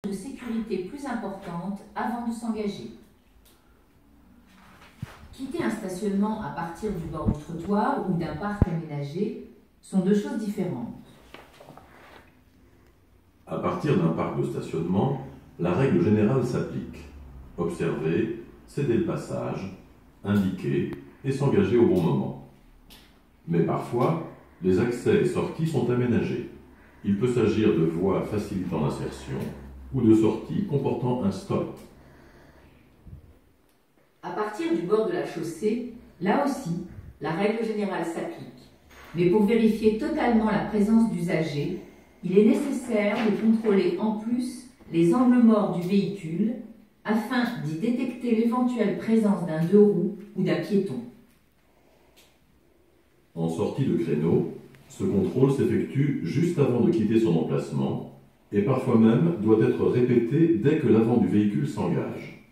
de sécurité plus importantes avant de s'engager. Quitter un stationnement à partir du bord du trottoir ou d'un parc aménagé sont deux choses différentes. À partir d'un parc de stationnement, la règle générale s'applique. Observer, céder le passage, indiquer et s'engager au bon moment. Mais parfois, les accès et sorties sont aménagés. Il peut s'agir de voies facilitant l'insertion ou de sorties comportant un stop. À partir du bord de la chaussée, là aussi, la règle générale s'applique. Mais pour vérifier totalement la présence d'usagers, il est nécessaire de contrôler en plus les angles morts du véhicule afin d'y détecter l'éventuelle présence d'un deux roues ou d'un piéton. En sortie de créneau, ce contrôle s'effectue juste avant de quitter son emplacement et parfois même doit être répété dès que l'avant du véhicule s'engage.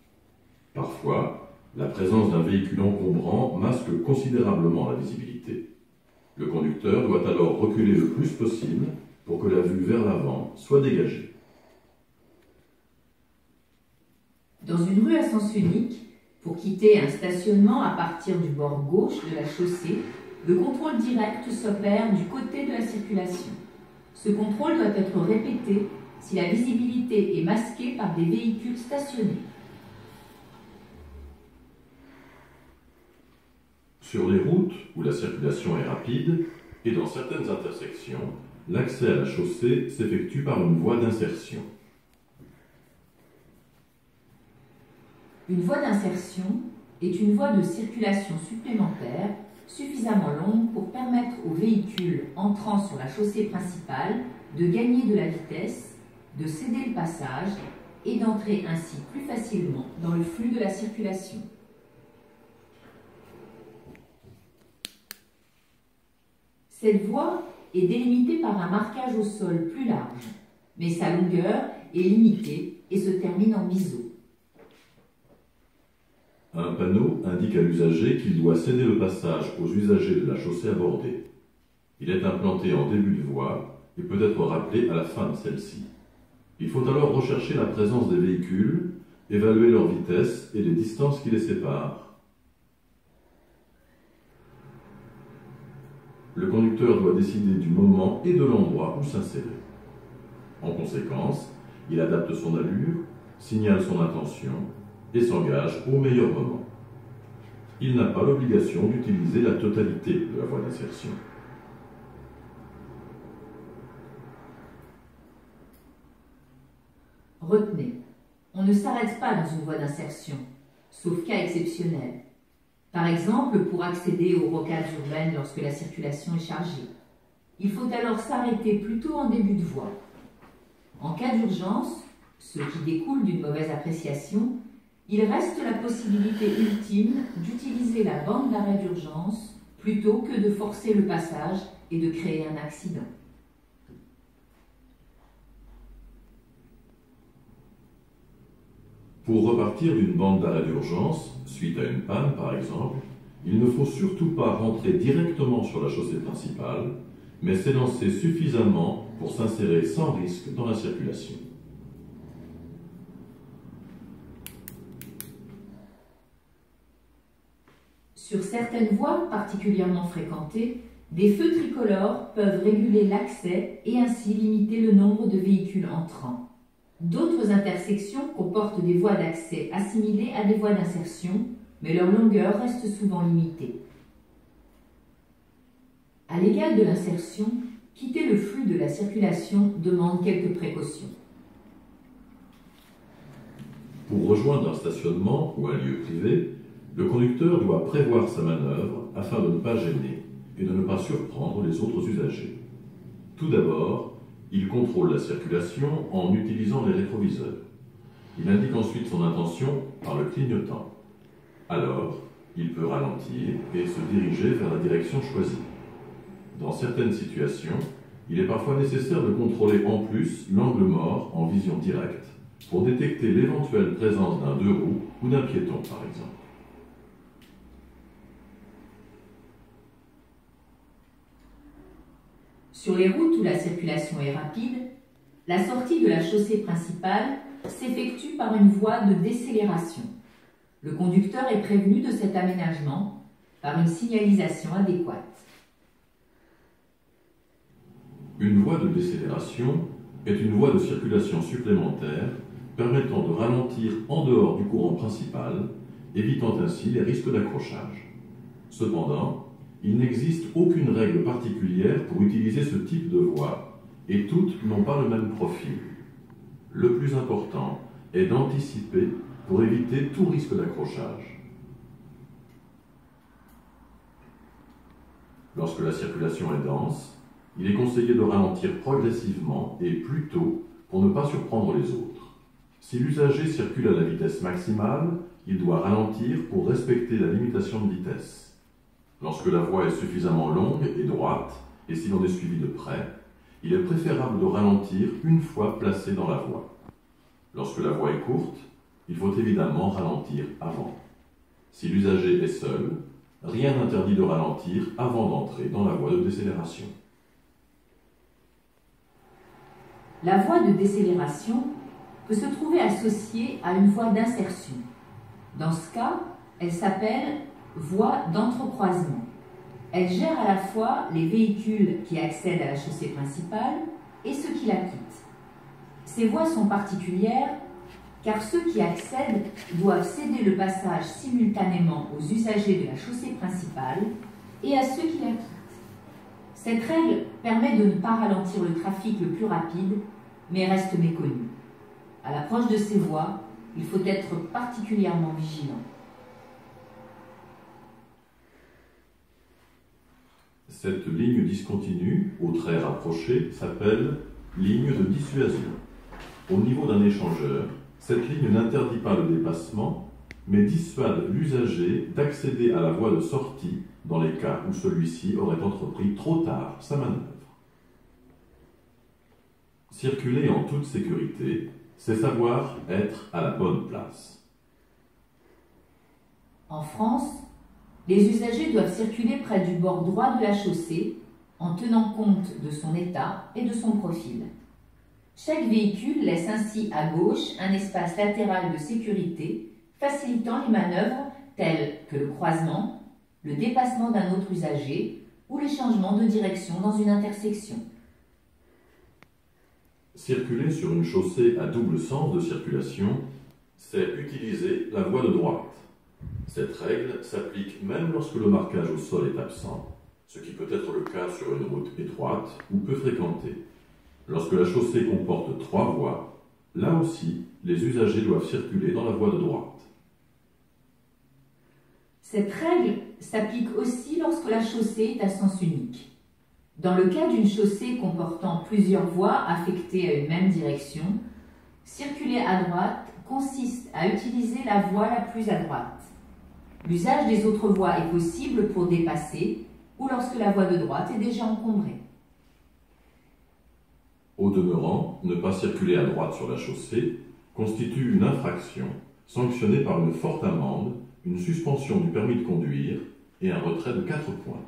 Parfois, la présence d'un véhicule encombrant masque considérablement la visibilité. Le conducteur doit alors reculer le plus possible pour que la vue vers l'avant soit dégagée. Dans une rue à sens unique, pour quitter un stationnement à partir du bord gauche de la chaussée, le contrôle direct s'opère du côté de la circulation. Ce contrôle doit être répété si la visibilité est masquée par des véhicules stationnés. Sur les routes où la circulation est rapide et dans certaines intersections, l'accès à la chaussée s'effectue par une voie d'insertion. Une voie d'insertion est une voie de circulation supplémentaire suffisamment longue pour permettre aux véhicules entrant sur la chaussée principale de gagner de la vitesse, de céder le passage et d'entrer ainsi plus facilement dans le flux de la circulation. Cette voie est délimitée par un marquage au sol plus large, mais sa longueur est limitée et se termine en biseau. Un panneau indique à l'usager qu'il doit céder le passage aux usagers de la chaussée abordée. Il est implanté en début de voie et peut être rappelé à la fin de celle-ci. Il faut alors rechercher la présence des véhicules, évaluer leur vitesse et les distances qui les séparent. Le conducteur doit décider du moment et de l'endroit où s'insérer. En conséquence, il adapte son allure, signale son intention et s'engage au meilleur moment. Il n'a pas l'obligation d'utiliser la totalité de la voie d'insertion. Retenez, on ne s'arrête pas dans une voie d'insertion, sauf cas exceptionnel. Par exemple, pour accéder aux rocades urbaines lorsque la circulation est chargée. Il faut alors s'arrêter plutôt en début de voie. En cas d'urgence, ce qui découle d'une mauvaise appréciation, il reste la possibilité ultime d'utiliser la bande d'arrêt d'urgence plutôt que de forcer le passage et de créer un accident. Pour repartir d'une bande d'arrêt d'urgence, suite à une panne par exemple, il ne faut surtout pas rentrer directement sur la chaussée principale, mais s'élancer suffisamment pour s'insérer sans risque dans la circulation. Sur certaines voies particulièrement fréquentées, des feux tricolores peuvent réguler l'accès et ainsi limiter le nombre de véhicules entrants. D'autres intersections comportent des voies d'accès assimilées à des voies d'insertion, mais leur longueur reste souvent limitée. À l'égal de l'insertion, quitter le flux de la circulation demande quelques précautions. Pour rejoindre un stationnement ou un lieu privé, le conducteur doit prévoir sa manœuvre afin de ne pas gêner et de ne pas surprendre les autres usagers. Tout d'abord, il contrôle la circulation en utilisant les rétroviseurs. Il indique ensuite son intention par le clignotant. Alors, il peut ralentir et se diriger vers la direction choisie. Dans certaines situations, il est parfois nécessaire de contrôler en plus l'angle mort en vision directe pour détecter l'éventuelle présence d'un deux roues ou d'un piéton, par exemple. Sur les routes où la circulation est rapide, La sortie de la chaussée principale s'effectue par une voie de décélération. Le conducteur est prévenu de cet aménagement par une signalisation adéquate. Une voie de décélération est une voie de circulation supplémentaire permettant de ralentir en dehors du courant principal, évitant ainsi les risques d'accrochage. Cependant, il n'existe aucune règle particulière pour utiliser ce type de voie et toutes n'ont pas le même profil. Le plus important est d'anticiper pour éviter tout risque d'accrochage. Lorsque la circulation est dense, il est conseillé de ralentir progressivement et plus tôt pour ne pas surprendre les autres. Si l'usager circule à la vitesse maximale, il doit ralentir pour respecter la limitation de vitesse. Lorsque la voie est suffisamment longue et droite, et si l'on est suivi de près, il est préférable de ralentir une fois placé dans la voie. Lorsque la voie est courte, il faut évidemment ralentir avant. Si l'usager est seul, rien n'interdit de ralentir avant d'entrer dans la voie de décélération. La voie de décélération peut se trouver associée à une voie d'insertion. Dans ce cas, elle s'appelle voie d'entrecroisement. Elle gère à la fois les véhicules qui accèdent à la chaussée principale et ceux qui la quittent. Ces voies sont particulières car ceux qui accèdent doivent céder le passage simultanément aux usagers de la chaussée principale et à ceux qui la quittent. Cette règle permet de ne pas ralentir le trafic le plus rapide, mais reste méconnue. À l'approche de ces voies, il faut être particulièrement vigilant. Cette ligne discontinue, au trait rapproché, s'appelle ligne de dissuasion. Au niveau d'un échangeur, cette ligne n'interdit pas le dépassement, mais dissuade l'usager d'accéder à la voie de sortie dans les cas où celui-ci aurait entrepris trop tard sa manœuvre. Circuler en toute sécurité, c'est savoir être à la bonne place. En France, les usagers doivent circuler près du bord droit de la chaussée en tenant compte de son état et de son profil. Chaque véhicule laisse ainsi à gauche un espace latéral de sécurité facilitant les manœuvres telles que le croisement, le dépassement d'un autre usager ou les changements de direction dans une intersection. Circuler sur une chaussée à double sens de circulation, c'est utiliser la voie de droite. Cette règle s'applique même lorsque le marquage au sol est absent, ce qui peut être le cas sur une route étroite ou peu fréquentée. Lorsque la chaussée comporte 3 voies, là aussi, les usagers doivent circuler dans la voie de droite. Cette règle s'applique aussi lorsque la chaussée est à sens unique. Dans le cas d'une chaussée comportant plusieurs voies affectées à une même direction, circuler à droite consiste à utiliser la voie la plus à droite. L'usage des autres voies est possible pour dépasser ou lorsque la voie de droite est déjà encombrée. Au demeurant, ne pas circuler à droite sur la chaussée constitue une infraction sanctionnée par une forte amende, une suspension du permis de conduire et un retrait de 4 points.